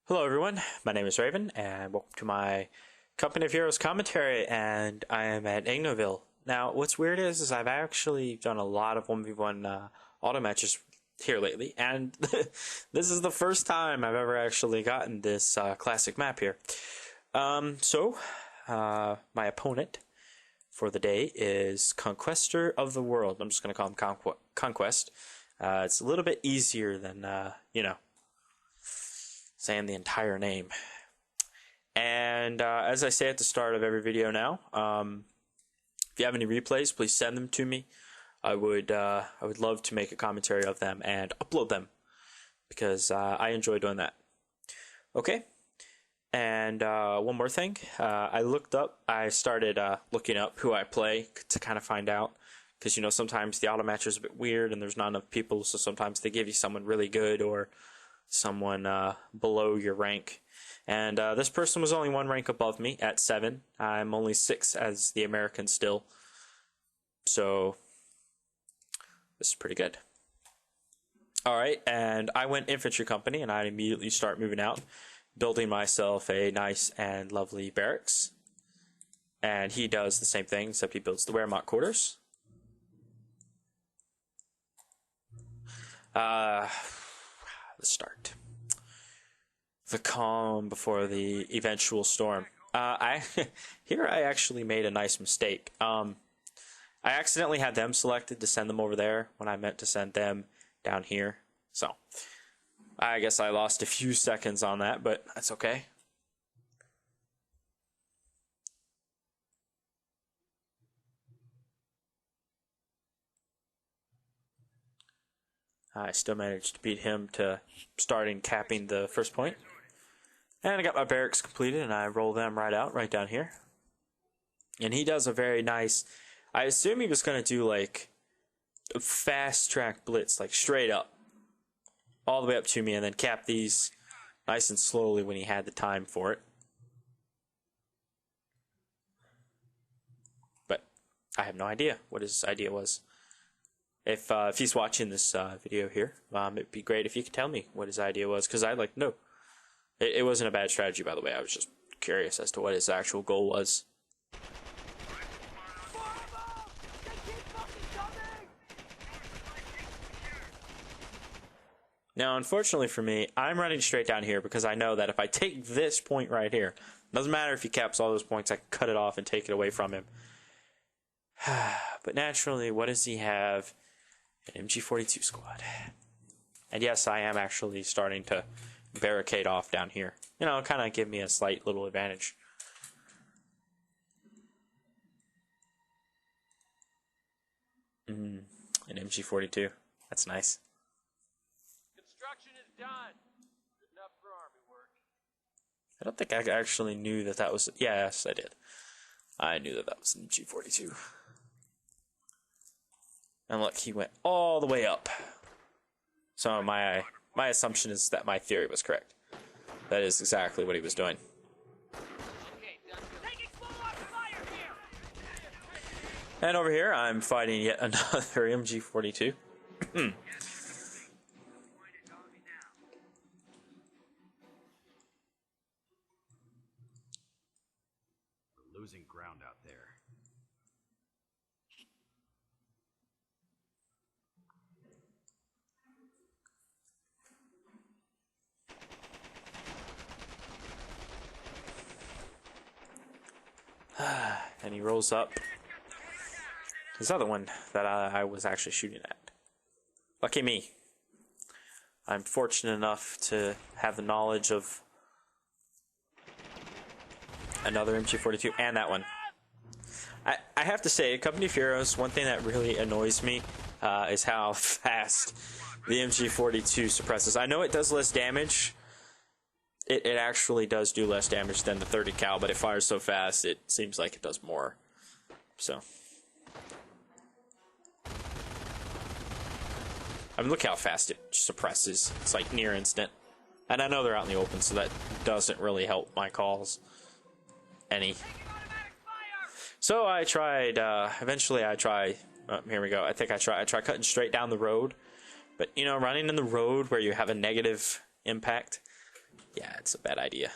Hello everyone, my name is Raven, and welcome to my Company of Heroes commentary, and I am at Angoville. Now, what's weird is I've actually done a lot of 1v1 auto matches here lately, and this is the first time I've ever actually gotten this classic map here. My opponent for the day is Conquestor of the World. I'm just going to call him Conquest. It's a little bit easier than, saying the entire name. And as I say at the start of every video now, if you have any replays, please send them to me. I would love to make a commentary of them and upload them because I enjoy doing that. Okay. And one more thing, I started looking up who I play to kind of find out, because you know sometimes the auto match is a bit weird and there's not enough people, so sometimes they give you someone really good or someone below your rank. And this person was only one rank above me at 7. I'm only 6 as the American still, so this is pretty good. Alright, and I went infantry company and I immediately start moving out, building myself a nice and lovely barracks. And he does the same thing, except he builds the Wehrmacht quarters. Let's start. The calm before the eventual storm. I actually made a nice mistake. I accidentally had them selected to send them over there when I meant to send them down here. So I guess I lost a few seconds on that, but that's okay. I still managed to beat him to starting capping the first point. And I got my barracks completed and I roll them right out, right down here. And he does a very nice, I assume he was going to do like a fast track blitz, like straight up, all the way up to me, and then cap these nice and slowly when he had the time for it. But I have no idea what his idea was. If he's watching this video here, it'd be great if you could tell me what his idea was, because I'd like to know. It wasn't a bad strategy, by the way. I was just curious as to what his actual goal was. Now, unfortunately for me, I'm running straight down here because I know that if I take this point right here, doesn't matter if he caps all those points, I can cut it off and take it away from him. But naturally, what does he have? An MG42 squad. And yes, I am actually starting to barricade off down here. You know, kind of give me a slight little advantage. An MG42. That's nice. Construction is done. Good enough for army work. I don't think I actually knew that that was... Yes, I did. I knew that that was an MG42. And look, he went all the way up. So my assumption is that my theory was correct. That is exactly what he was doing. And over here, I'm fighting yet another MG42. We're losing ground out there. And he rolls up this other one that I was actually shooting at. Lucky me. I'm fortunate enough to have the knowledge of another MG42 and that one. I have to say, Company of Heroes, one thing that really annoys me is how fast the MG42 suppresses. I know it does less damage. It actually does do less damage than the 30 cal, but it fires so fast, it seems like it does more. So. I mean, look how fast it suppresses. It's like near instant. And I know they're out in the open, so that doesn't really help my calls any. So I tried, eventually I try, here we go. I try cutting straight down the road. But, you know, running in the road where you have a negative impact, yeah, That's a bad idea.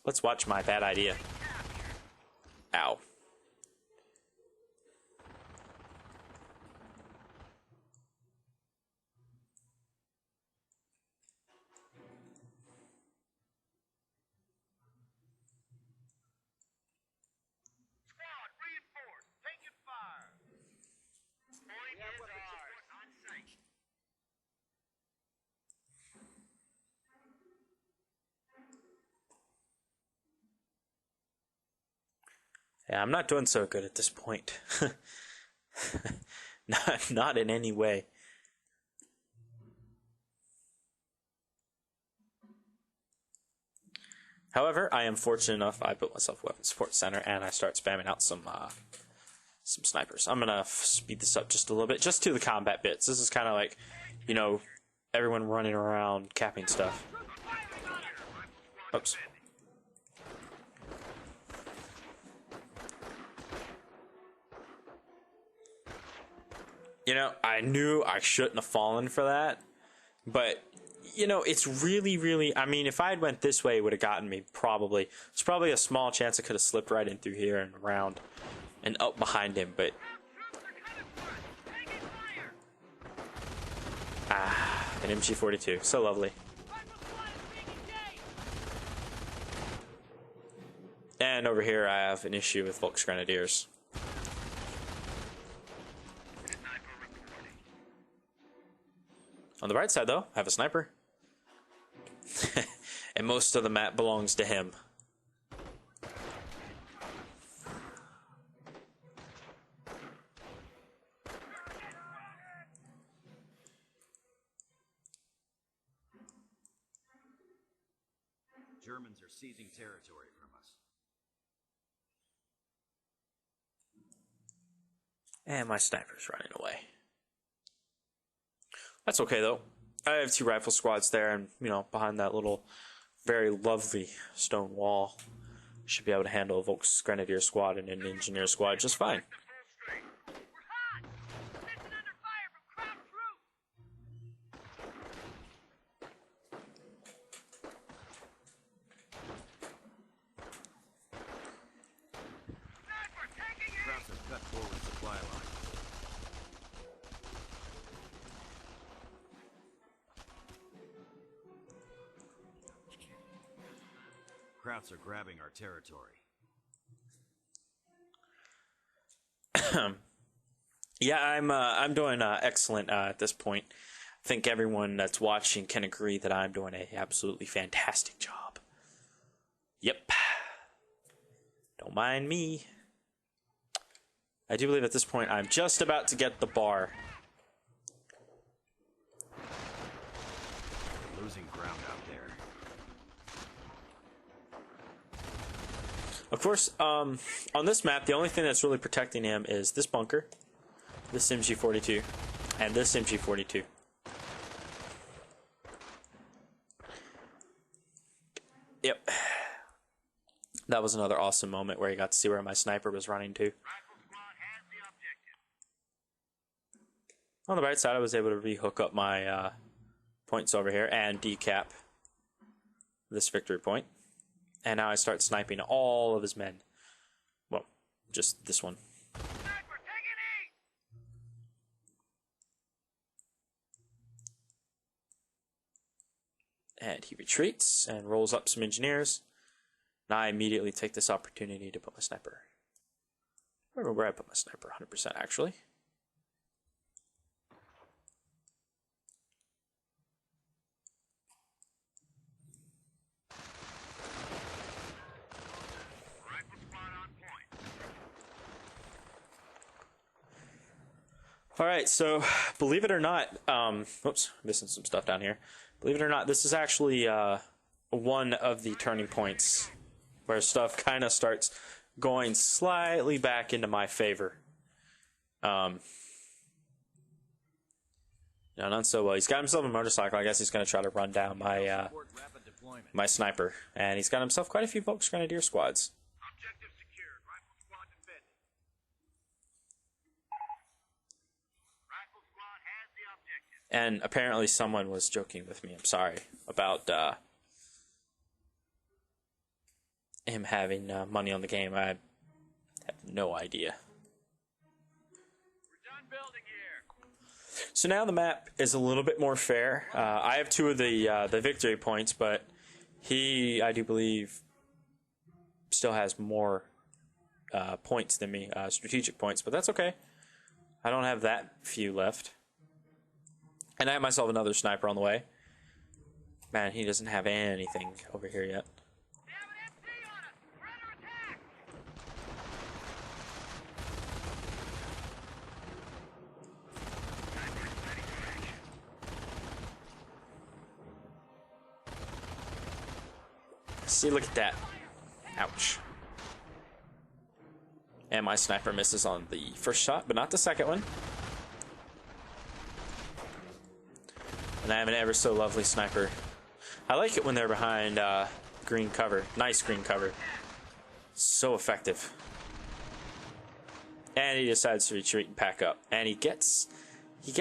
Let's watch my bad idea. Ow. Yeah, I'm not doing so good at this point. Not in any way. However, I am fortunate enough. I built myself a weapon support center, and I start spamming out some snipers. I'm gonna speed this up just a little bit, just to the combat bits. This is kind of like, you know, everyone running around capping stuff. Oops. You know, I knew I shouldn't have fallen for that, but, you know, it's really, I mean, if I had went this way, it would have gotten me, probably. There's probably a small chance I could have slipped right in through here and around and up behind him, but... an MG42, so lovely. And over here I have an issue with Volks Grenadiers. On the right side, though, I have a sniper. And most of the map belongs to him. Germans are seizing territory from us. And my sniper's running away. That's okay, though. I have 2 rifle squads there, and, you know, behind that little, very lovely stone wall, should be able to handle a Volks Grenadier squad and an engineer squad just fine. Krauts have cut forward supply line. Krauts are grabbing our territory. Yeah, I'm doing excellent at this point. I think everyone that's watching can agree that I'm doing a absolutely fantastic job. Yep. Don't mind me. I do believe at this point I'm just about to get the bar. Losing ground out there. Of course, on this map, the only thing that's really protecting him is this bunker, this MG42, and this MG42. Yep. That was another awesome moment where you got to see where my sniper was running to. On the right side, I was able to re-hook up my points over here and decap this victory point. And now I start sniping all of his men. Well, just this one. And he retreats and rolls up some engineers. And I immediately take this opportunity to put my sniper. I remember where I put my sniper, 100% actually. Alright, so believe it or not, oops, missing some stuff down here. Believe it or not, this is actually one of the turning points where stuff kind of starts going slightly back into my favor. No, not so well. He's got himself a motorcycle. I guess he's going to try to run down my my sniper. And he's got himself quite a few Volks Grenadier squads. Objective secured. Rifle squad defending. Rifle squad has the objective. And apparently someone was joking with me, I'm sorry, about him having money on the game. I have no idea. We're done building here. So now the map is a little bit more fair. I have 2 of the victory points, but he, I do believe, still has more points than me, strategic points, but that's okay. I don't have that few left. And I have myself another sniper on the way. Man, he doesn't have anything over here yet. They have an MT on us. We're under attack. See, look at that. Ouch. And my sniper misses on the first shot, but not the second one. And I have an ever so lovely sniper. I like it when they're behind green cover. Nice green cover. So effective. And he decides to retreat and pack up. And he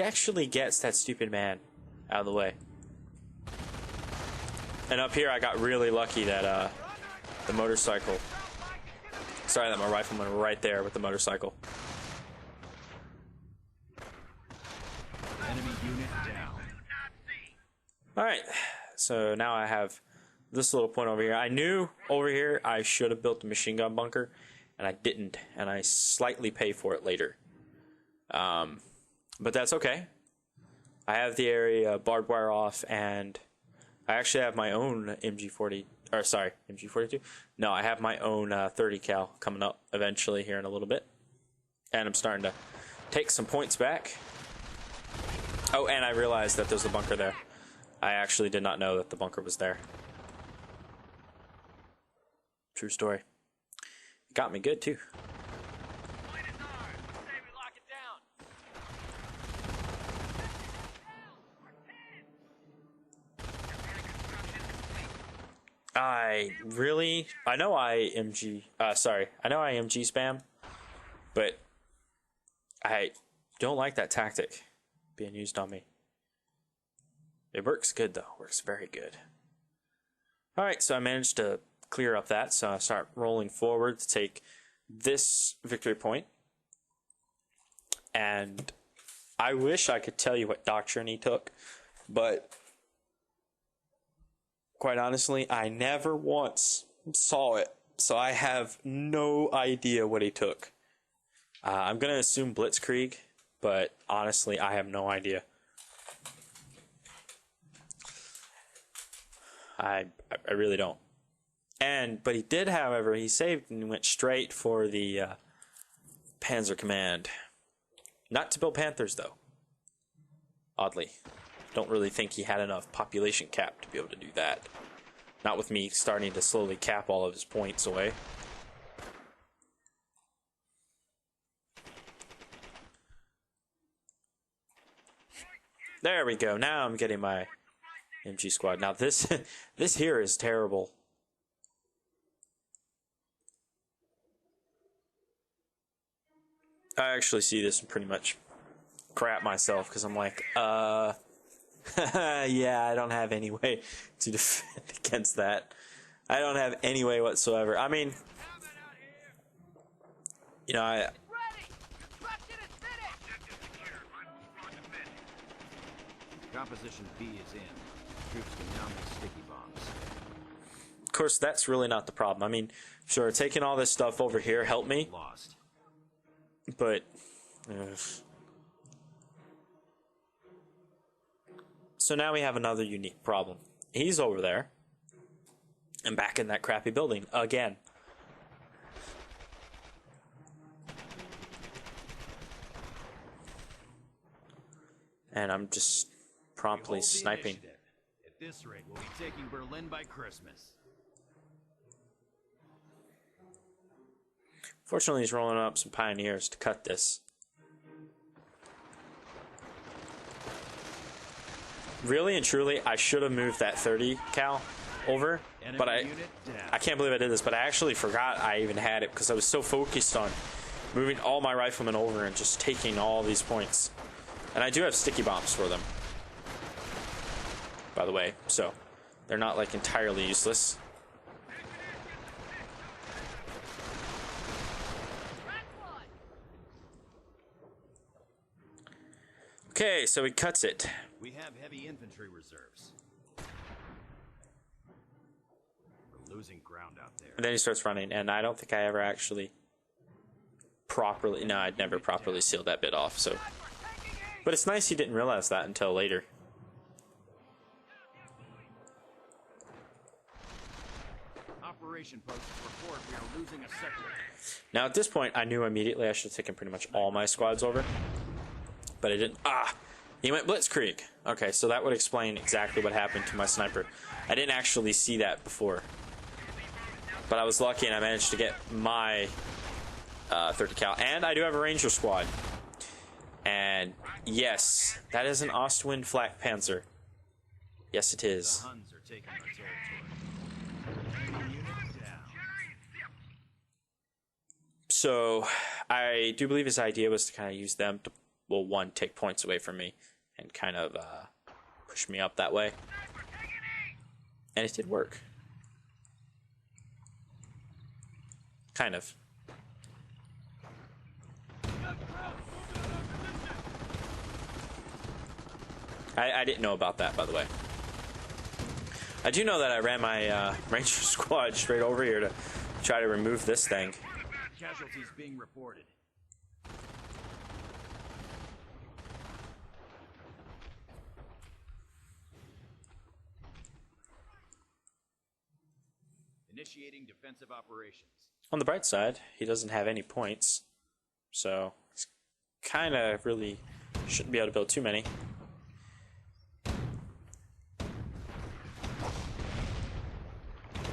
actually gets that stupid man out of the way. And up here I got really lucky that the motorcycle... Sorry that my rifleman were right there with the motorcycle. Enemy unit down. Alright, so now I have this little point over here. I knew over here I should have built a machine gun bunker, and I didn't, and I slightly pay for it later. But that's okay. I have the area barbed wire off, and I actually have my own MG40, or sorry, MG42? No, I have my own 30 cal coming up eventually here in a little bit. And I'm starting to take some points back. Oh, and I realized that there's a bunker there. I actually did not know that the bunker was there. True story. It got me good, too. Point is ours. Say we lock it down. I know I IMG spam, but I don't like that tactic being used on me. It works good though, works very good. Alright, so I managed to clear up that, so I start rolling forward to take this victory point. And I wish I could tell you what doctrine he took, but quite honestly, I never once saw it, so I have no idea what he took. I'm going to assume Blitzkrieg, but honestly, I have no idea. I really don't. But he did, however, he saved and went straight for the Panzer Command. Not to build Panthers, though. Oddly. Don't really think he had enough population cap to be able to do that. Not with me starting to slowly cap all of his points away. There we go. Now I'm getting my MG squad. Now this this here is terrible. I actually see this and pretty much crap myself because I'm like, yeah, I don't have any way to defend against that. I don't have any way whatsoever. I mean, you know, Ready. Construction is finished. Composition B is in. Troops can now make sticky bombs. of course, that's really not the problem. I mean, sure, taking all this stuff over here helped me, Lost. but so now we have another unique problem. He's over there and back in that crappy building again. And I'm just promptly Hold the sniping. initiative. At this rate, we'll be taking Berlin by Christmas. Fortunately, he's rolling up some pioneers to cut this. Really and truly, I should have moved that 30 cal over, but I can't believe I did this, but I actually forgot I even had it because I was so focused on moving all my riflemen over and just taking all these points. And I do have sticky bombs for them. by the way, so they're not like entirely useless. Okay, so he cuts it. We have heavy infantry reserves. We're losing ground out there. And then he starts running, and I don't think I ever actually properly... No, I'd never properly sealed that bit off, so... But it's nice he didn't realize that until later. Operation post report we are losing a sector. Now, at this point, I knew immediately I should have taken pretty much all my squads over. But I didn't. Ah! He went Blitzkrieg. Okay, so that would explain exactly what happened to my sniper. I didn't actually see that before. But I was lucky and I managed to get my 30 cal. And I do have a Ranger squad. And yes, that is an Ostwind Flak Panzer. Yes, it is. The Huns are taking our territory. Enemy unit down. So I do believe his idea was to kind of use them to, well, one, take points away from me and kind of push me up that way. And it did work. Kind of. I didn't know about that, by the way. I do know that I ran my Ranger squad straight over here to try to remove this thing. Casualties being reported. Initiating defensive operations. On the bright side, he doesn't have any points, so he's kind of really shouldn't be able to build too many.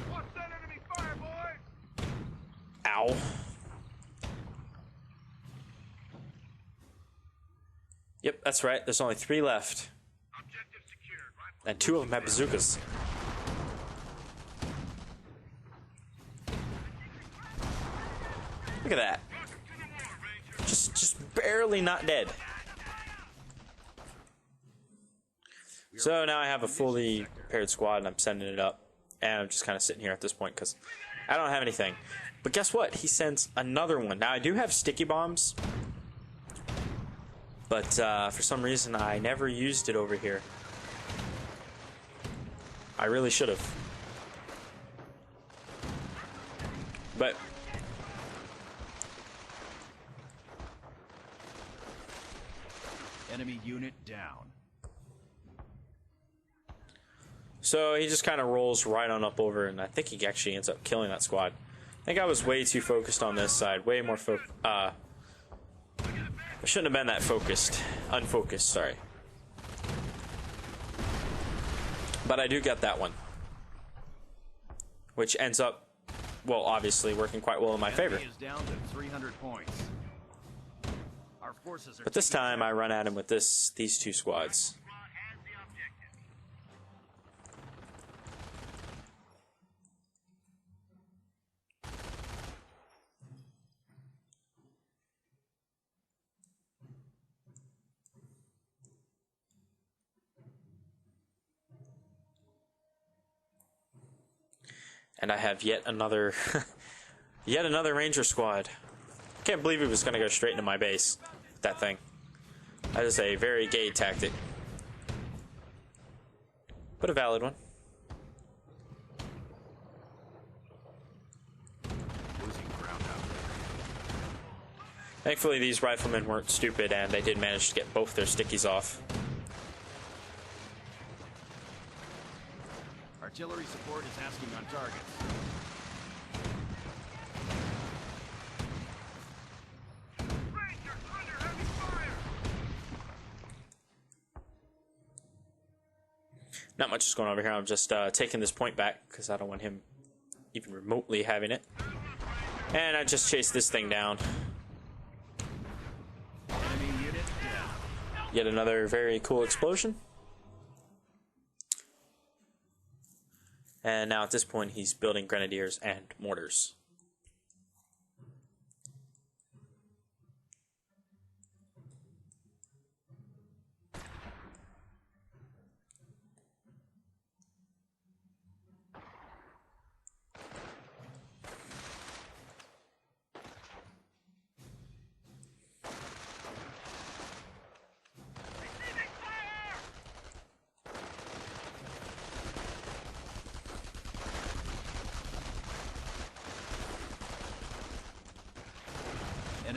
Watch that enemy fire, boys! Ow. Yep, that's right. There's only 3 left. Objective secured. And 2 of them have bazookas. Look at that. Just barely not dead. So now I have a fully prepared squad and I'm sending it up. And I'm just kind of sitting here at this point because I don't have anything. But guess what? He sends another one. Now I do have sticky bombs. But for some reason I never used it over here. I really should have. But Enemy unit down. so he just kind of rolls right on up over, and I think he actually ends up killing that squad. I think I was way too focused on this side, way more I shouldn't have been that focused. Unfocused, sorry. But I do get that one. Which ends up, well, obviously working quite well in my favor. Enemy is down to 300 points. Our forces are But this time I run at him with these 2 squads. And I have yet another Ranger squad. Can't believe he was going to go straight into my base with that thing. That is a very gay tactic. But a valid one. losing ground out there. Thankfully these riflemen weren't stupid and they did manage to get both their stickies off. Artillery support is asking on targets. Rangers under heavy fire! Not much is going on over here. I'm just taking this point back because I don't want him even remotely having it. And I just chased this thing down. Enemy unit down. Yet another very cool explosion. And now at this point he's building grenadiers and mortars.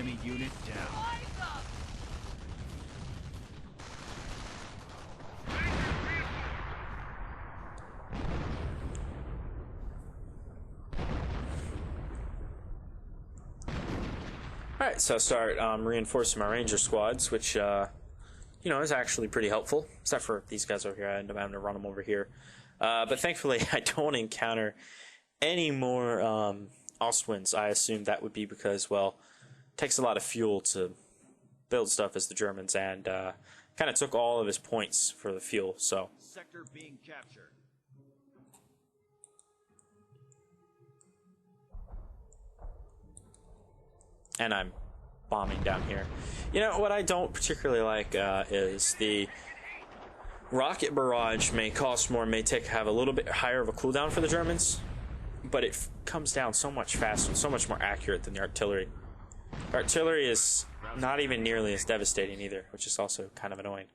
Enemy unit down. Alright, so I'll start reinforcing my ranger squads, which, is actually pretty helpful. Except for these guys over here, I end up having to run them over here. But thankfully, I don't encounter any more Ostwinds. I assume that would be because, well, it takes a lot of fuel to build stuff as the Germans, and kind of took all of his points for the fuel, so... Sector being captured. And I'm bombing down here. You know, what I don't particularly like is the rocket barrage may cost more, may have a little bit higher of a cooldown for the Germans, but it comes down so much faster and so much more accurate than the artillery. The artillery is not even nearly as devastating either, which is also kind of annoying.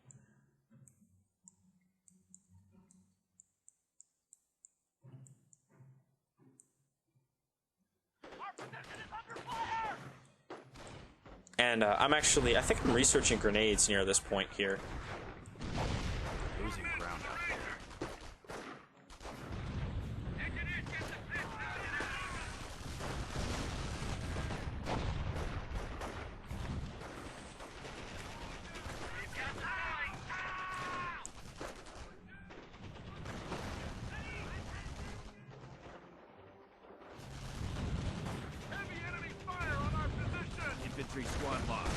And I think I'm researching grenades near this point here. Losing ground out there. Infantry squad lost.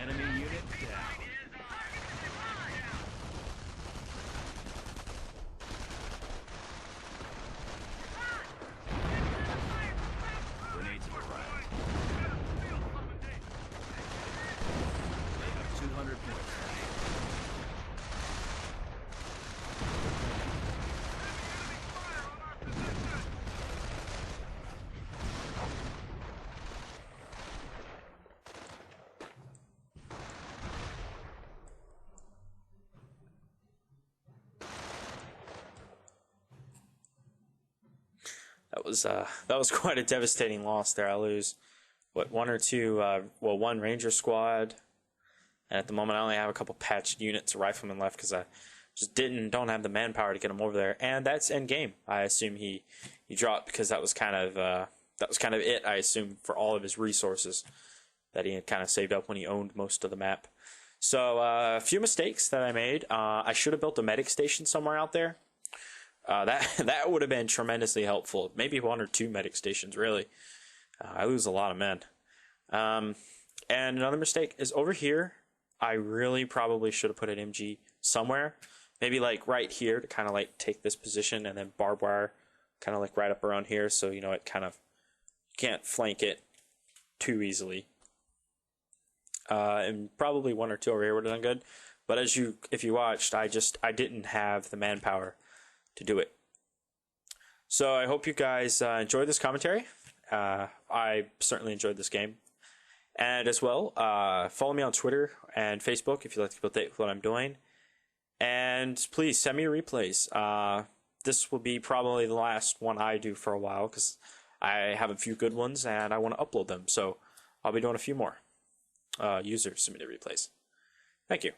Enemy unit down. Grenades have arrived. They have 200 points. That was quite a devastating loss there. I lose one or two, one ranger squad, and at the moment I only have a couple patched units of riflemen left because I just don't have the manpower to get him over there. And that's end game. I assume he dropped because that was kind of it. I assume for all of his resources that he had kind of saved up when he owned most of the map. So a few mistakes that I made. I should have built a medic station somewhere out there. That would have been tremendously helpful. Maybe one or two medic stations, really. I lose a lot of men. And another mistake is over here. I really probably should have put an MG somewhere. Maybe like right here to kind of like take this position, and then barbed wire kind of like right up around here. So, it kind of can't flank it too easily. And probably one or two over here would have done good. But if you watched, I didn't have the manpower to do it. So I hope you guys enjoyed this commentary. I certainly enjoyed this game. And as well, follow me on Twitter and Facebook if you'd like to keep updated with what I'm doing. And please send me your replays. This will be probably the last one I do for a while because I have a few good ones and I want to upload them. So I'll be doing a few more user submitted replays. Thank you.